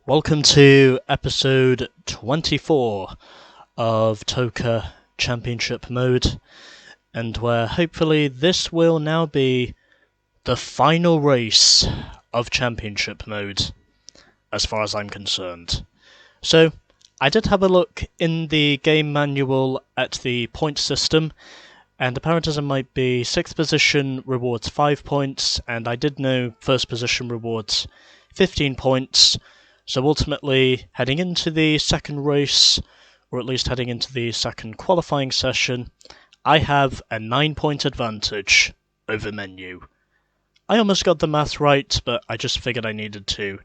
Welcome to episode 24 of TOCA Championship Mode, and where hopefully this will now be the final race of Championship Mode, as far as I'm concerned. So, I did have a look in the game manual at the point system, and apparently there might be 6th position rewards 5 points, and I did know 1st position rewards 15 points. So ultimately, heading into the second race, or at least heading into the second qualifying session, I have a 9-point advantage over Menu. I almost got the math right, but I just figured I needed to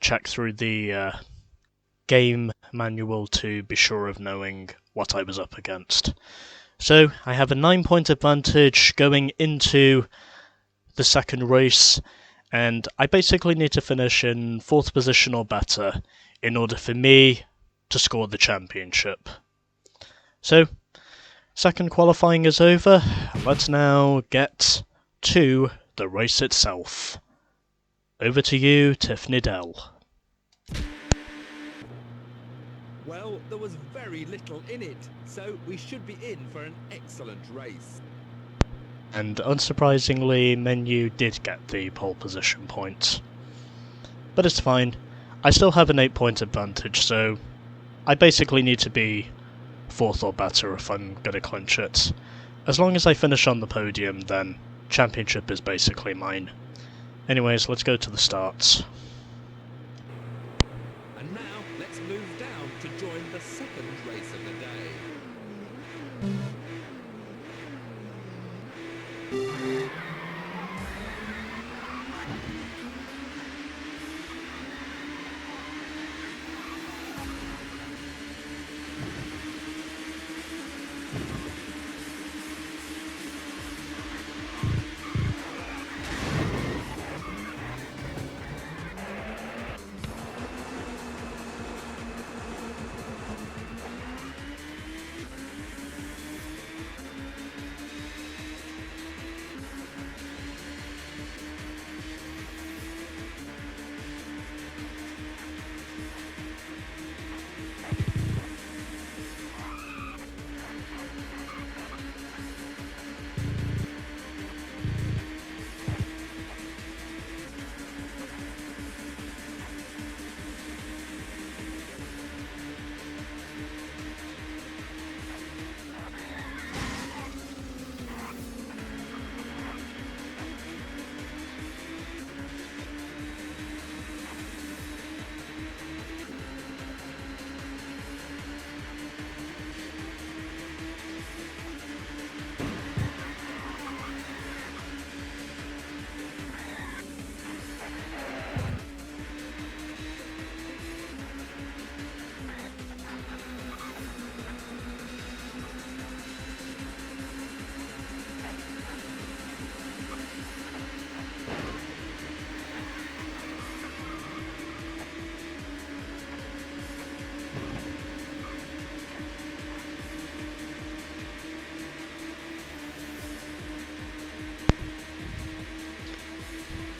check through the game manual to be sure of knowing what I was up against. So I have a 9-point advantage going into the second race, and I basically need to finish in 4th position or better in order for me to score the championship. So, second qualifying is over. Let's now get to the race itself. Over to you, Tiffany Dell. Well, there was very little in it, so we should be in for an excellent race. And unsurprisingly, Menu did get the pole position point. But it's fine. I still have an 8-point advantage, so I basically need to be 4th or better if I'm going to clinch it. As long as I finish on the podium, then championship is basically mine. Anyways, let's go to the starts. And now, let's move down to join the second race of the day.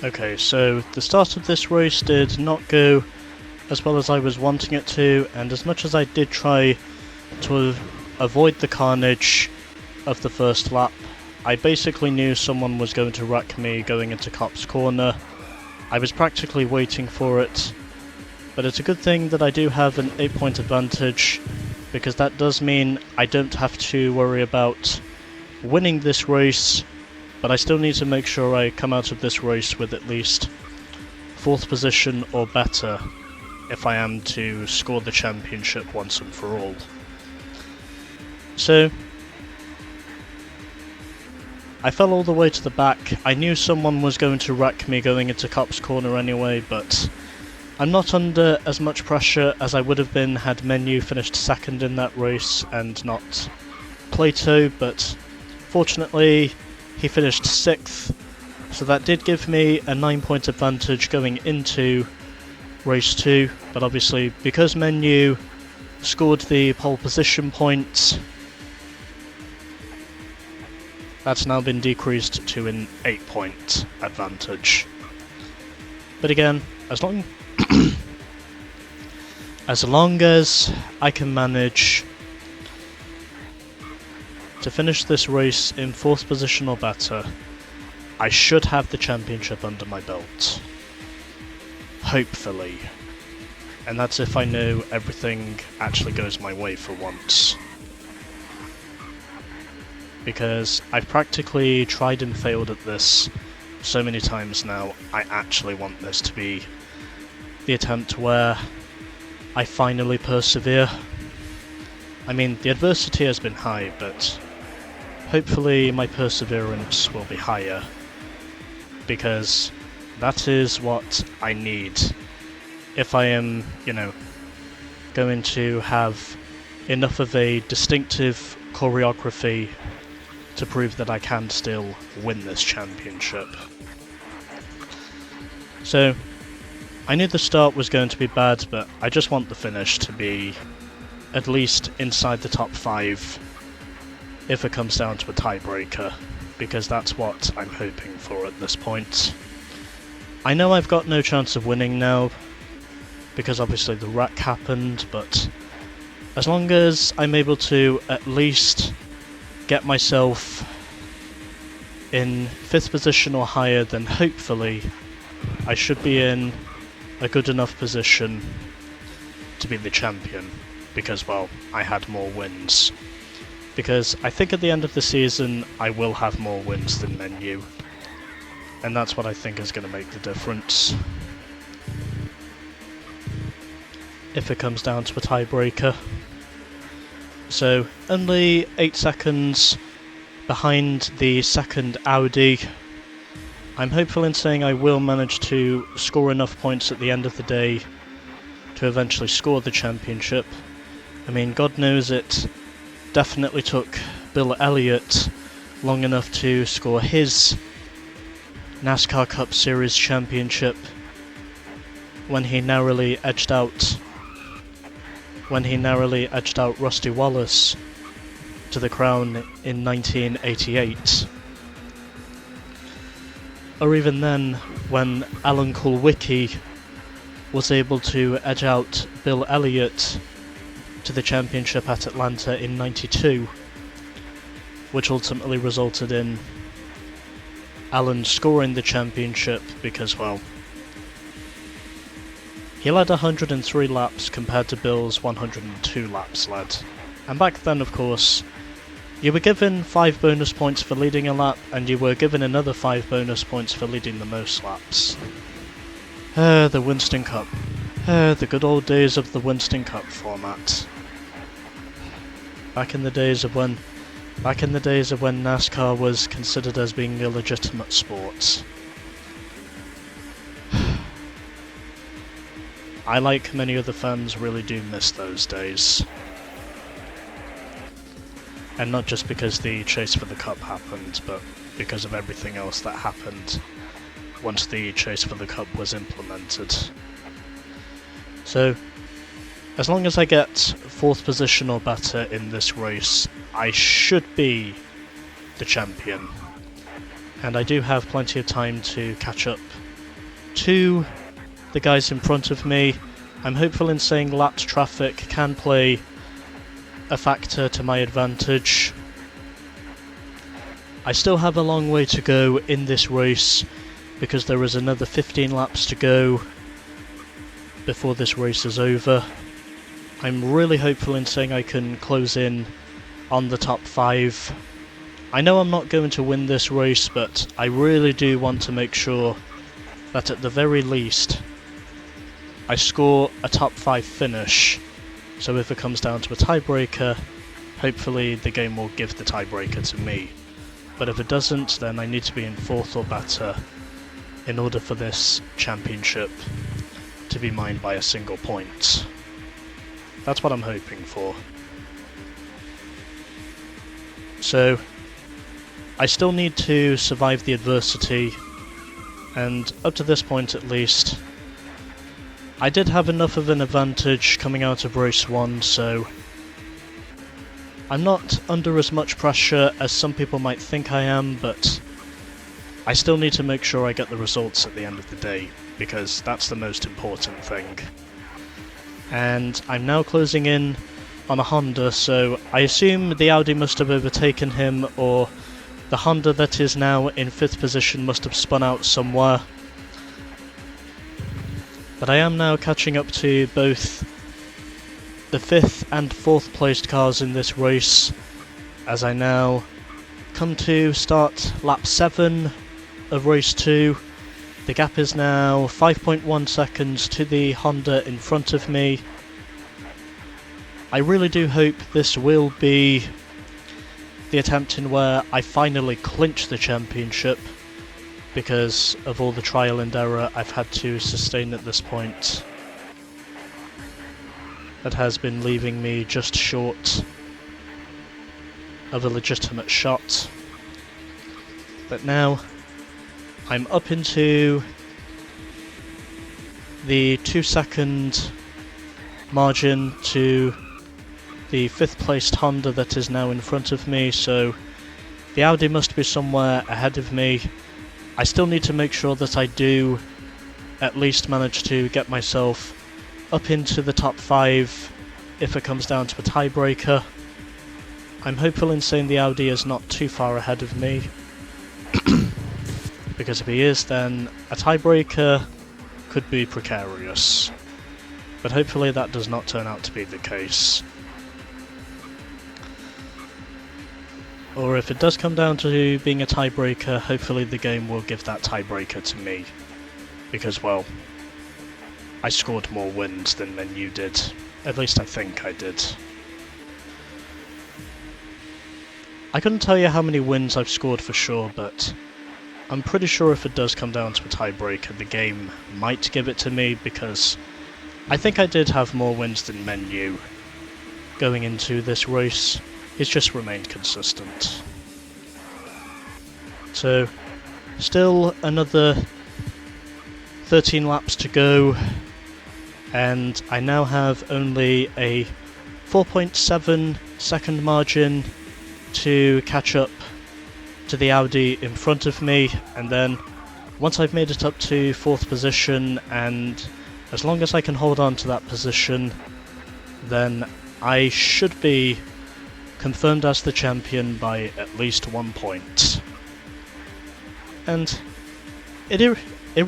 Okay, so the start of this race did not go as well as I was wanting it to, and as much as I did try to avoid the carnage of the first lap, I basically knew someone was going to wreck me going into Cop's Corner. I was practically waiting for it, but it's a good thing that I do have an 8-point advantage, because that does mean I don't have to worry about winning this race, but I still need to make sure I come out of this race with at least 4th position or better if I am to score the championship once and for all. So, I fell all the way to the back. I knew someone was going to wreck me going into Cop's Corner anyway, but I'm not under as much pressure as I would have been had Menu finished 2nd in that race and not Plato, but fortunately he finished 6th, so that did give me a 9-point advantage going into race 2, but obviously because Menu scored the pole position points, that's now been decreased to an 8-point advantage. But again, as long As long as I can manage to finish this race in 4th position or better, I should have the championship under my belt. Hopefully. And that's if I know everything actually goes my way for once. Because I've practically tried and failed at this so many times now, I actually want this to be the attempt where I finally persevere. I mean, the adversity has been high, but hopefully my perseverance will be higher, because that is what I need if I am, going to have enough of a distinctive choreography to prove that I can still win this championship. So, I knew the start was going to be bad, but I just want the finish to be at least inside the top 5 if it comes down to a tiebreaker, because that's what I'm hoping for at this point. I know I've got no chance of winning now, because obviously the wreck happened, but as long as I'm able to at least get myself in 5th position or higher, then hopefully I should be in a good enough position to be the champion, because, well, I had more wins. Because I think at the end of the season I will have more wins than Menu, and that's what I think is going to make the difference. If it comes down to a tiebreaker. So, only 8 seconds behind the second Audi. I'm hopeful in saying I will manage to score enough points at the end of the day to eventually score the championship. I mean, God knows it definitely took Bill Elliott long enough to score his NASCAR Cup Series championship when he narrowly edged out Rusty Wallace to the crown in 1988. Or even then, when Alan Kulwicki was able to edge out Bill Elliott to the championship at Atlanta in 92, which ultimately resulted in Alan scoring the championship because, well, he led 103 laps compared to Bill's 102 laps led. And back then, of course, you were given 5 bonus points for leading a lap, and you were given another 5 bonus points for leading the most laps. The Winston Cup. The good old days of the Winston Cup format. Back in the days of when NASCAR was considered as being a legitimate sport. I, like many other fans, really do miss those days. And not just because the chase for the cup happened, but because of everything else that happened once the chase for the cup was implemented. So, as long as I get 4th position or better in this race, I should be the champion. And I do have plenty of time to catch up to the guys in front of me. I'm hopeful in saying lapped traffic can play a factor to my advantage. I still have a long way to go in this race because there is another 15 laps to go before this race is over. I'm really hopeful in saying I can close in on the top 5. I know I'm not going to win this race, but I really do want to make sure that at the very least I score a top 5 finish, so if it comes down to a tiebreaker, hopefully the game will give the tiebreaker to me. But if it doesn't, then I need to be in 4th or better in order for this championship to be mine by a single point. That's what I'm hoping for. So, I still need to survive the adversity, and up to this point at least, I did have enough of an advantage coming out of race 1, so I'm not under as much pressure as some people might think I am, but I still need to make sure I get the results at the end of the day, because that's the most important thing. and I'm now closing in on a Honda, so I assume the Audi must have overtaken him, or the Honda that is now in 5th position must have spun out somewhere. But I am now catching up to both the 5th and 4th placed cars in this race, as I now come to start lap 7 of race 2. The gap is now 5.1 seconds to the Honda in front of me. I really do hope this will be the attempt in where I finally clinch the championship, because of all the trial and error I've had to sustain at this point. That has been leaving me just short of a legitimate shot. But now I'm up into the 2-second margin to the 5th placed Honda that is now in front of me, so the Audi must be somewhere ahead of me. I still need to make sure that I do at least manage to get myself up into the top 5 if it comes down to a tiebreaker. I'm hopeful in saying the Audi is not too far ahead of me, because if he is, then a tiebreaker could be precarious. But hopefully that does not turn out to be the case. Or if it does come down to being a tiebreaker, hopefully the game will give that tiebreaker to me. Because, well, I scored more wins than you did. At least I think I did. I couldn't tell you how many wins I've scored for sure, but I'm pretty sure if it does come down to a tiebreaker, the game might give it to me, because I think I did have more wins than Menu going into this race. He's just remained consistent. So, still another 13 laps to go, and I now have only a 4.7 second margin to catch up to the Audi in front of me, and then once I've made it up to 4th position, and as long as I can hold on to that position, then I should be confirmed as the champion by at least 1 point. And it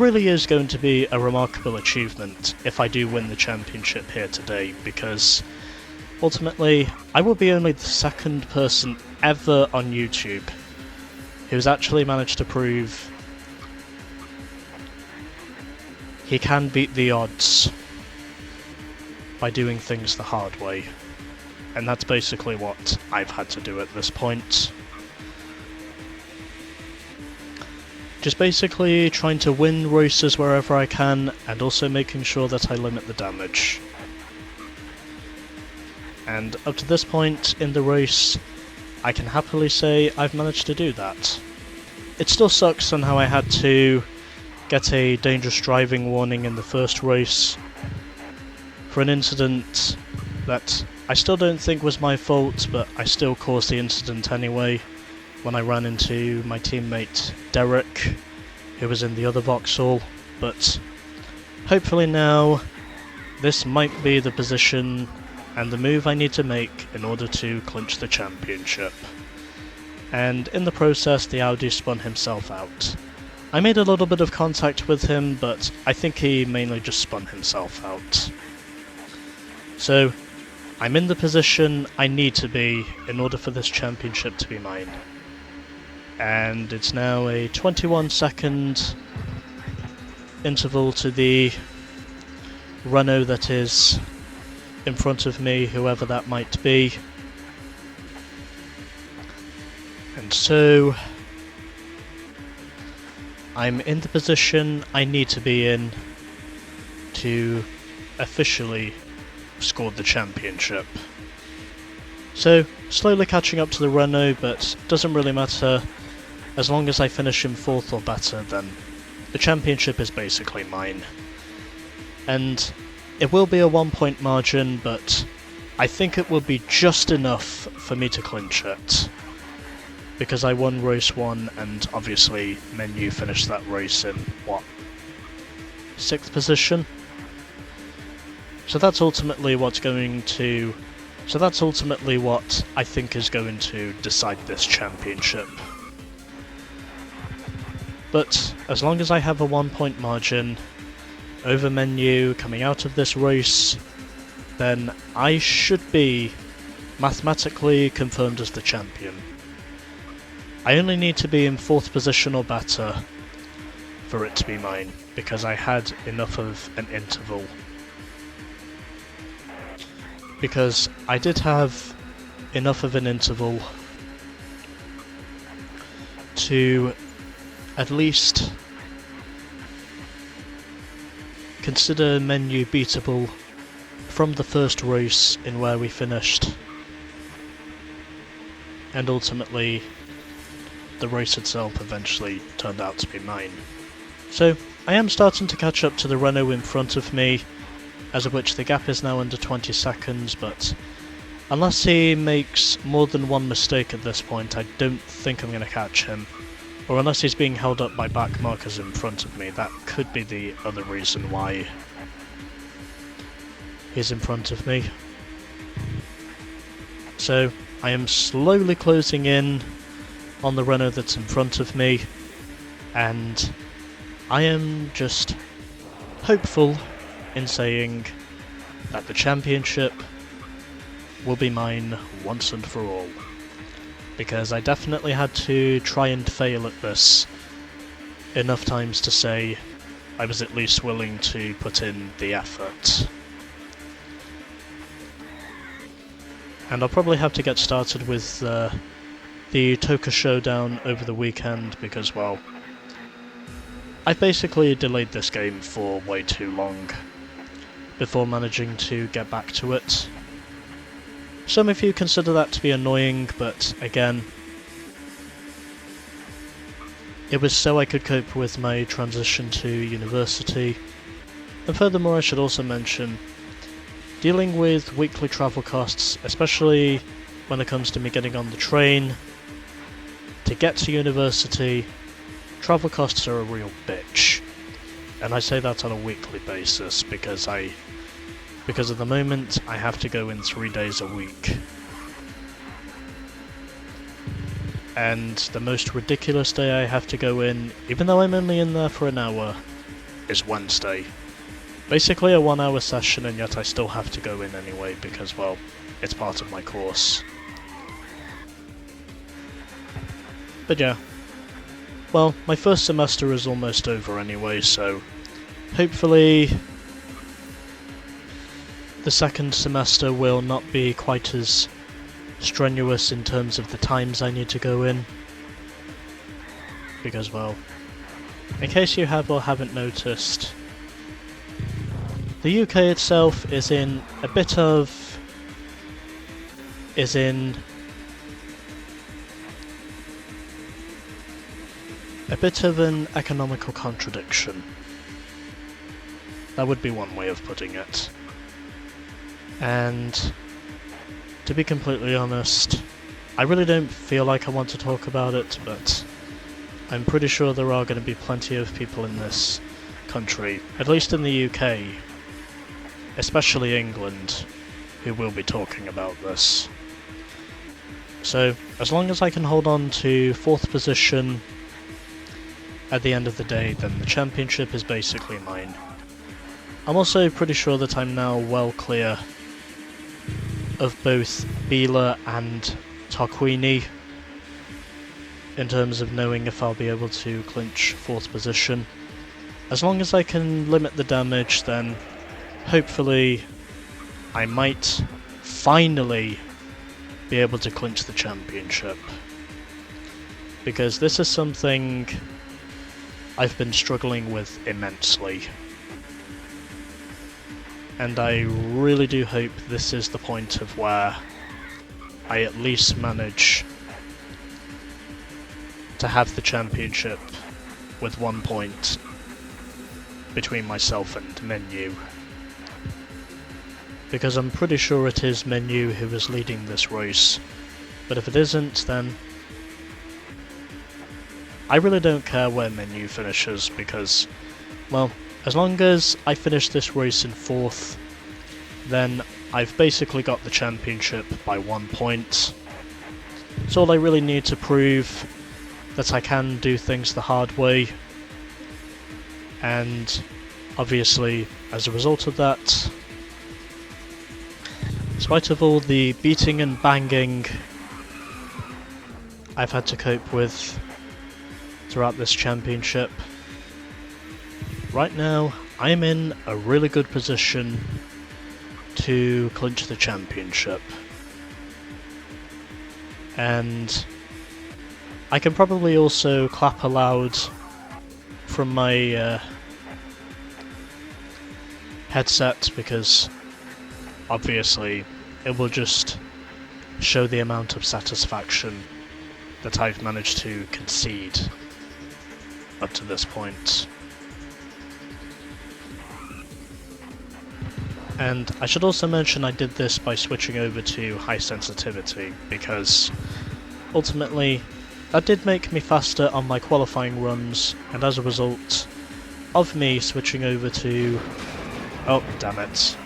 really is going to be a remarkable achievement if I do win the championship here today, because ultimately I will be only the 2nd person ever on YouTube who's actually managed to prove he can beat the odds by doing things the hard way. And that's basically what I've had to do at this point. Just basically trying to win races wherever I can, and also making sure that I limit the damage. And up to this point in the race, I can happily say I've managed to do that. It still sucks on how I had to get a dangerous driving warning in the first race for an incident that I still don't think was my fault, but I still caused the incident anyway when I ran into my teammate Derek, who was in the other Vauxhall. But hopefully now this might be the position and the move I need to make in order to clinch the championship. And in the process, the Audi spun himself out. I made a little bit of contact with him, but I think he mainly just spun himself out. So I'm in the position I need to be in order for this championship to be mine. And it's now a 21-second interval to the Renault that is in front of me, whoever that might be. And so I'm in the position I need to be in to officially score the championship. So, slowly catching up to the Renault, but doesn't really matter. As long as I finish in 4th or better, then the championship is basically mine. And it will be a 1-point margin, but I think it will be just enough for me to clinch it. Because I won race 1, and obviously Menu finished that race in, 6th position? So that's ultimately what I think is going to decide this championship. But as long as I have a 1-point margin over Menu coming out of this race, then I should be mathematically confirmed as the champion. I only need to be in 4th position or better for it to be mine, because I had enough of an interval. Because I did have enough of an interval to at least consider Menu beatable from the first race in where we finished, and ultimately the race itself eventually turned out to be mine. So I am starting to catch up to the Renault in front of me, as of which the gap is now under 20 seconds, but unless he makes more than one mistake at this point, I don't think I'm going to catch him. Or unless he's being held up by back markers in front of me, that could be the other reason why he's in front of me. So I am slowly closing in on the Renault that's in front of me, and I am just hopeful in saying that the championship will be mine once and for all. Because I definitely had to try and fail at this enough times to say I was at least willing to put in the effort. And I'll probably have to get started with the TOCA showdown over the weekend because, well, I've basically delayed this game for way too long before managing to get back to it. Some of you consider that to be annoying, but again, it was so I could cope with my transition to university. And furthermore, I should also mention, dealing with weekly travel costs, especially when it comes to me getting on the train to get to university, travel costs are a real bitch. And I say that on a weekly basis because at the moment I have to go in 3 days a week. And the most ridiculous day I have to go in, even though I'm only in there for an hour, is Wednesday. Basically a 1-hour session, and yet I still have to go in anyway because, well, it's part of my course. But yeah. Well, my first semester is almost over anyway, so hopefully the second semester will not be quite as strenuous in terms of the times I need to go in. Because, well, in case you have or haven't noticed, the UK itself is in a bit of an economical contradiction. That would be one way of putting it. And to be completely honest, I really don't feel like I want to talk about it, but I'm pretty sure there are going to be plenty of people in this country, at least in the UK, especially England, who will be talking about this. So, as long as I can hold on to 4th position at the end of the day, then the championship is basically mine. I'm also pretty sure that I'm now well clear of both Biela and Tarquini in terms of knowing if I'll be able to clinch 4th position. As long as I can limit the damage, then hopefully I might finally be able to clinch the championship. Because this is something I've been struggling with immensely. And I really do hope this is the point of where I at least manage to have the championship with 1 point between myself and Menu. Because I'm pretty sure it is Menu who is leading this race. But if it isn't, then I really don't care where Menu finishes because, well, as long as I finish this race in 4th, then I've basically got the championship by 1 point. It's all I really need to prove that I can do things the hard way, and obviously as a result of that, in spite of all the beating and banging I've had to cope with throughout this championship, right now I'm in a really good position to clinch the championship. And I can probably also clap aloud from my headset, because obviously it will just show the amount of satisfaction that I've managed to concede up to this point. And I should also mention I did this by switching over to high sensitivity, because ultimately that did make me faster on my qualifying runs, and as a result of me switching over to... oh, damn it.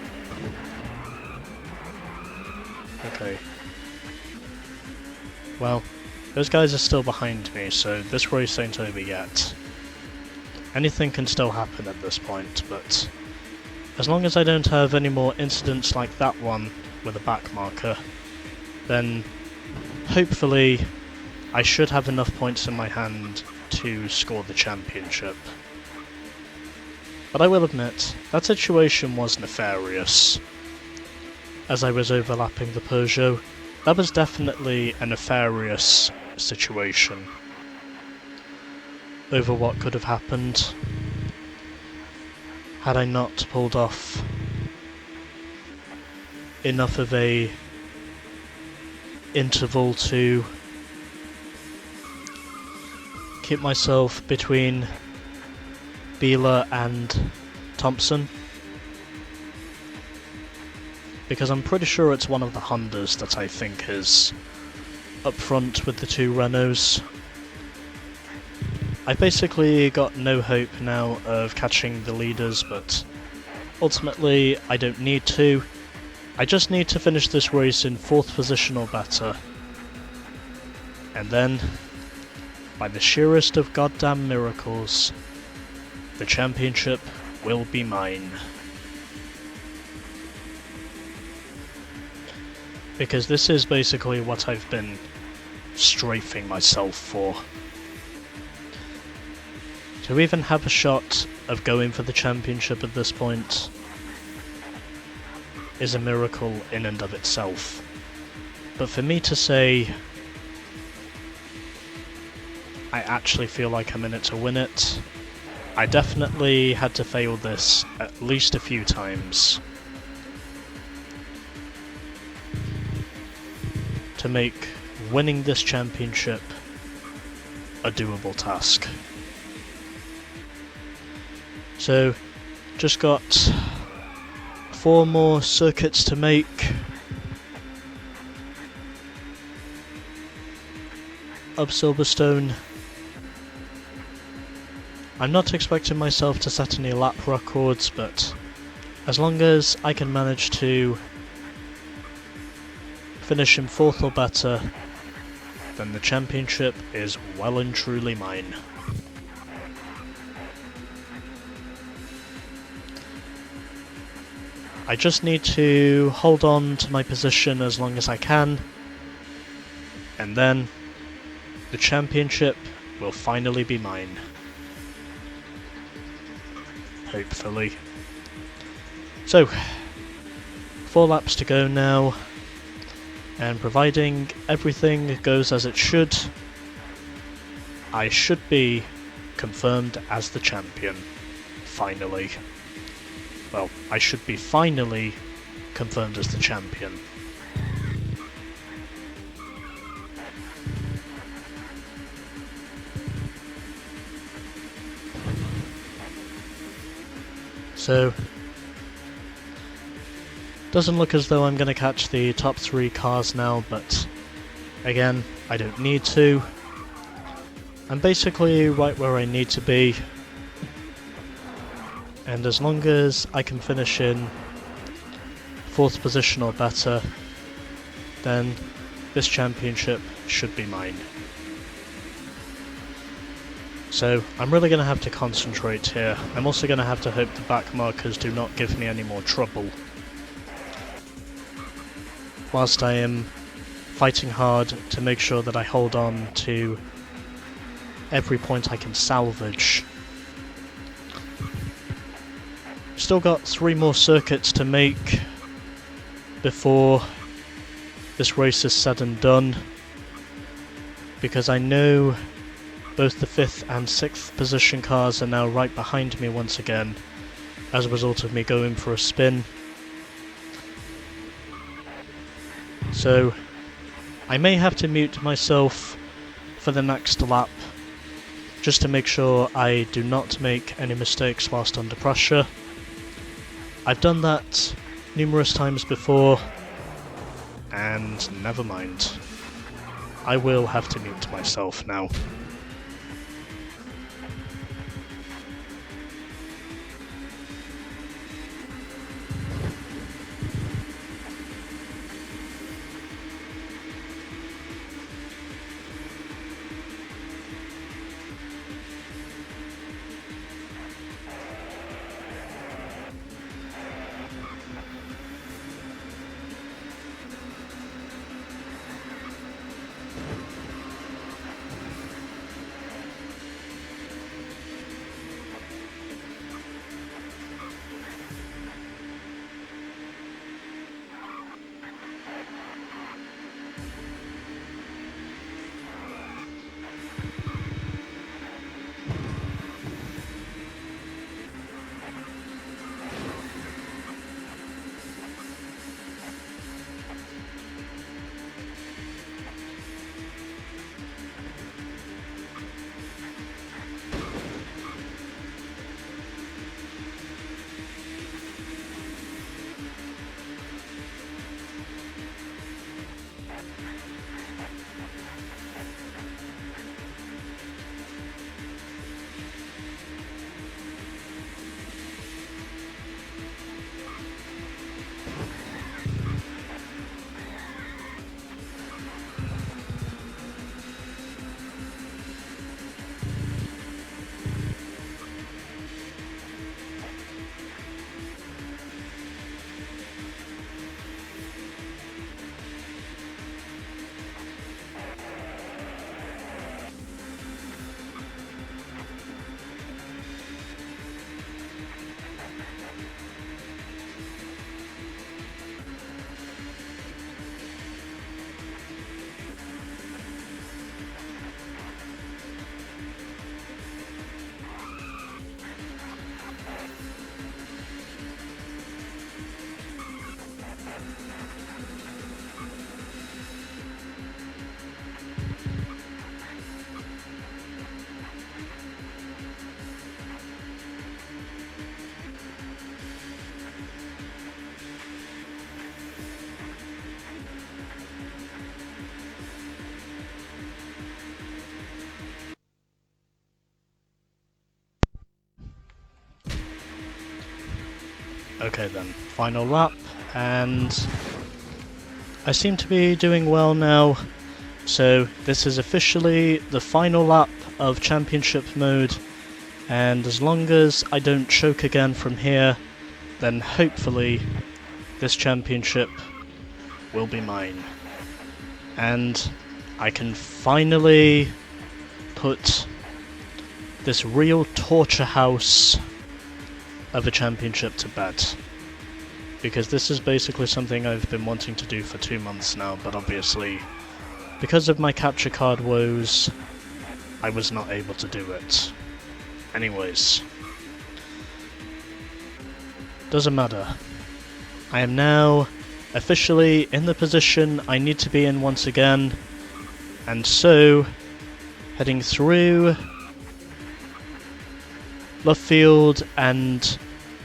Okay. Well, those guys are still behind me, so this race ain't over yet. Anything can still happen at this point, but as long as I don't have any more incidents like that one with a back marker, then hopefully I should have enough points in my hand to score the championship. But I will admit, that situation was nefarious. As I was overlapping the Peugeot, that was definitely a nefarious situation over what could have happened had I not pulled off enough of a interval to keep myself between Beeler and Thompson. Because I'm pretty sure it's one of the Hondas that I think is up front with the two Renaults. I've basically got no hope now of catching the leaders, but ultimately I don't need to. I just need to finish this race in 4th position or better. And then, by the sheerest of goddamn miracles, the championship will be mine. Because this is basically what I've been strafing myself for. To even have a shot of going for the championship at this point is a miracle in and of itself. But for me to say I actually feel like I'm in it to win it, I definitely had to fail this at least a few times to make winning this championship a doable task. So, just got 4 more circuits to make up Silverstone. I'm not expecting myself to set any lap records, but as long as I can manage to finish in 4th or better, then the championship is well and truly mine. I just need to hold on to my position as long as I can, and then the championship will finally be mine. Hopefully. So, 4 laps to go now, and providing everything goes as it should, I should be confirmed as the champion. Finally. Well, I should be finally confirmed as the champion. So, doesn't look as though I'm going to catch the top 3 cars now, but again, I don't need to. I'm basically right where I need to be, and as long as I can finish in 4th position or better, then this championship should be mine. So I'm really going to have to concentrate here. I'm also going to have to hope the back markers do not give me any more trouble. Whilst I am fighting hard to make sure that I hold on to every point I can salvage. Still got 3 more circuits to make before this race is said and done, because I know both the 5th and 6th position cars are now right behind me once again as a result of me going for a spin. So I may have to mute myself for the next lap just to make sure I do not make any mistakes whilst under pressure. I've done that numerous times before, and never mind. I will have to mute myself now. Okay then, final lap, and I seem to be doing well now, so this is officially the final lap of championship mode, and as long as I don't choke again from here, then hopefully this championship will be mine. And I can finally put this real torture house of a championship to bed, because this is basically something I've been wanting to do for 2 months now, but obviously because of my capture card woes I was not able to do it. Anyways, doesn't matter. I am now officially in the position I need to be in once again, and so heading through Lovefield and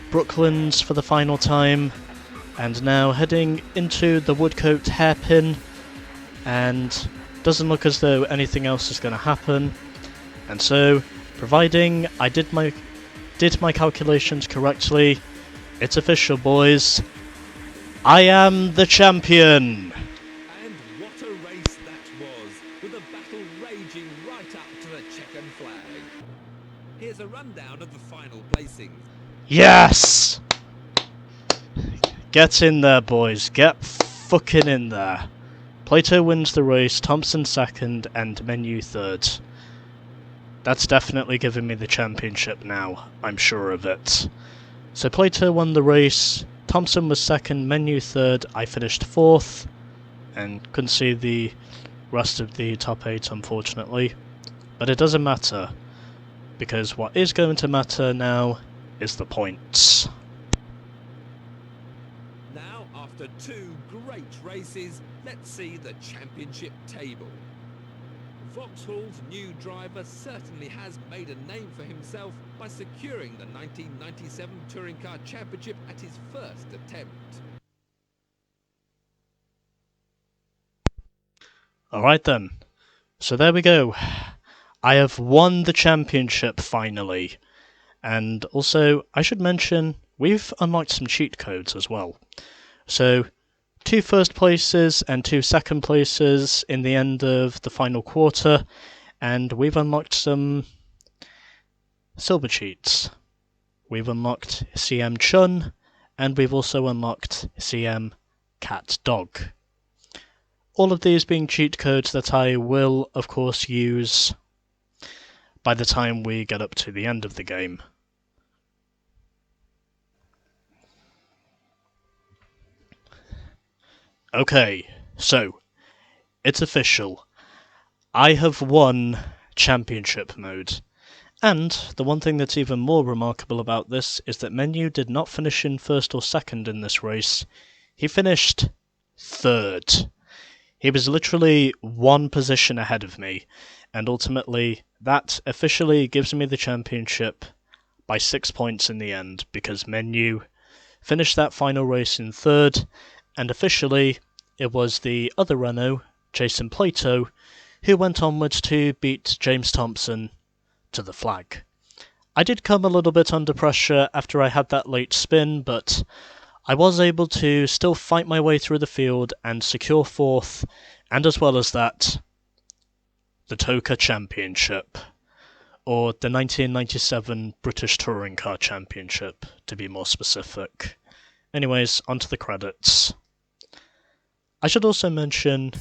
Brooklands for the final time, and now heading into the Woodcote hairpin, and doesn't look as though anything else is going to happen. And so, providing I did my calculations correctly, it's official, boys. I am the champion! And what a race that was, with a battle raging right up to the checkered flag. Here's a rundown of the final placings. Yes! Get in there, boys. Get fucking in there. Plato wins the race, Thompson second, and Menu third. That's definitely giving me the championship now, I'm sure of it. So Plato won the race, Thompson was second, Menu third, I finished fourth, and couldn't see the rest of the top 8 unfortunately. But it doesn't matter, because what is going to matter now is the points. Now, after 2 great races, let's see the championship table. Vauxhall's new driver certainly has made a name for himself by securing the 1997 Touring Car Championship at his first attempt. Alright then, so there we go. I have won the championship finally. And also, I should mention, we've unlocked some cheat codes as well. So, 2 first places and 2 second places in the end of the final quarter, and we've unlocked some silver cheats. We've unlocked CM Chun, and we've also unlocked CM Cat Dog. All of these being cheat codes that I will, of course, use by the time we get up to the end of the game. Okay, so, it's official. I have won Championship Mode. And the one thing that's even more remarkable about this is that Menu did not finish in first or second in this race. He finished third. He was literally 1 position ahead of me, and ultimately that officially gives me the championship by 6 points in the end, because Menu finished that final race in third, and officially it was the other Renault, Jason Plato, who went onwards to beat James Thompson to the flag. I did come a little bit under pressure after I had that late spin, but I was able to still fight my way through the field and secure 4th, and as well as that, the TOCA Championship, or the 1997 British Touring Car Championship, to be more specific. Anyways, onto the credits. I should also mention,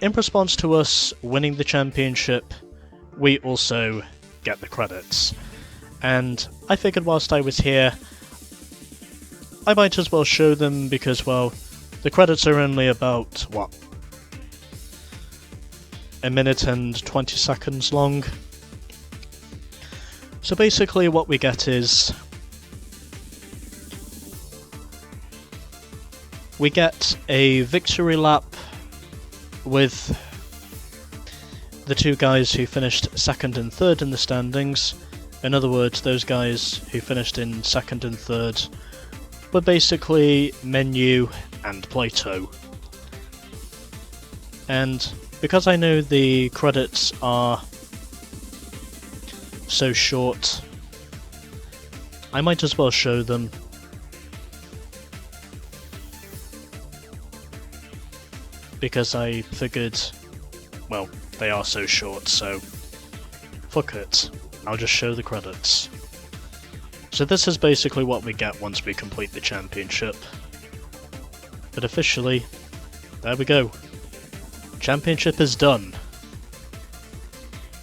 in response to us winning the championship, we also get the credits. And I figured whilst I was here, I might as well show them because, well, the credits are only about, what, a minute and 20 seconds long. So basically what we get is, we get a victory lap with the 2 guys who finished second and third in the standings. In other words, those guys who finished in second and third were basically Menu and Plato. And because I know the credits are so short, I might as well show them. Because I figured, well, they are so short, so fuck it, I'll just show the credits. So this is basically what we get once we complete the championship. But officially, there we go. Championship is done.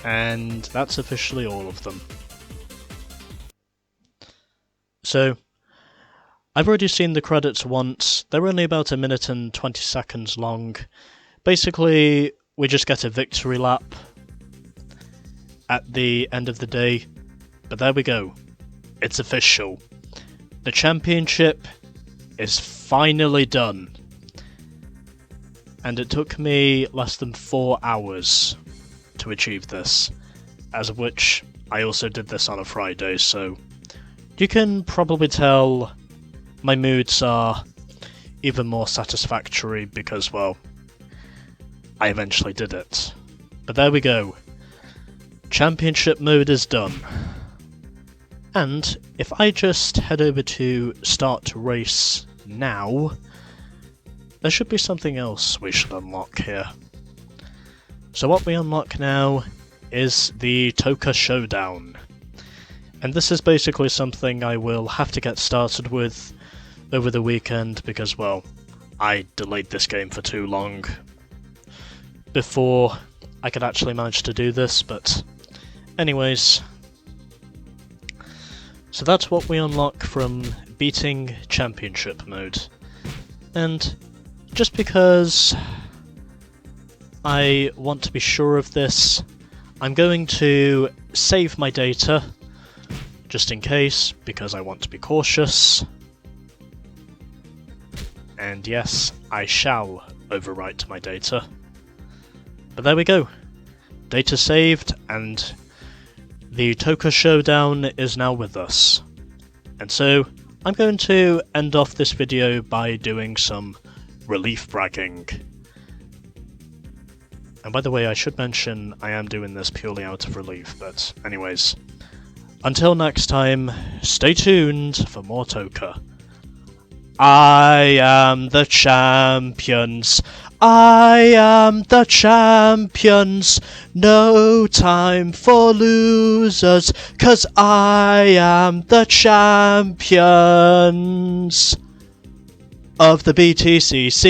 And that's officially all of them. So, I've already seen the credits once. They're only about a minute and 20 seconds long. Basically, we just get a victory lap at the end of the day. But there we go. It's official. The championship is finally done. And it took me less than 4 hours to achieve this. As of which, I also did this on a Friday, so you can probably tell my moods are even more satisfactory because, well, I eventually did it. But there we go. Championship mode is done. And if I just head over to Start Race now, there should be something else we should unlock here. So what we unlock now is the TOCA Showdown. And this is basically something I will have to get started with over the weekend because, well, I delayed this game for too long before I could actually manage to do this, but anyways. So that's what we unlock from beating Championship mode. And just because I want to be sure of this, I'm going to save my data, just in case, because I want to be cautious. And yes, I shall overwrite my data. But there we go. Data saved, and the TOCA Showdown is now with us. And so, I'm going to end off this video by doing some relief bragging. And by the way, I should mention I am doing this purely out of relief, but anyways. Until next time, stay tuned for more TOCA. I am the champions. I am the champions. No time for losers, 'cause I am the champions of the BTCC.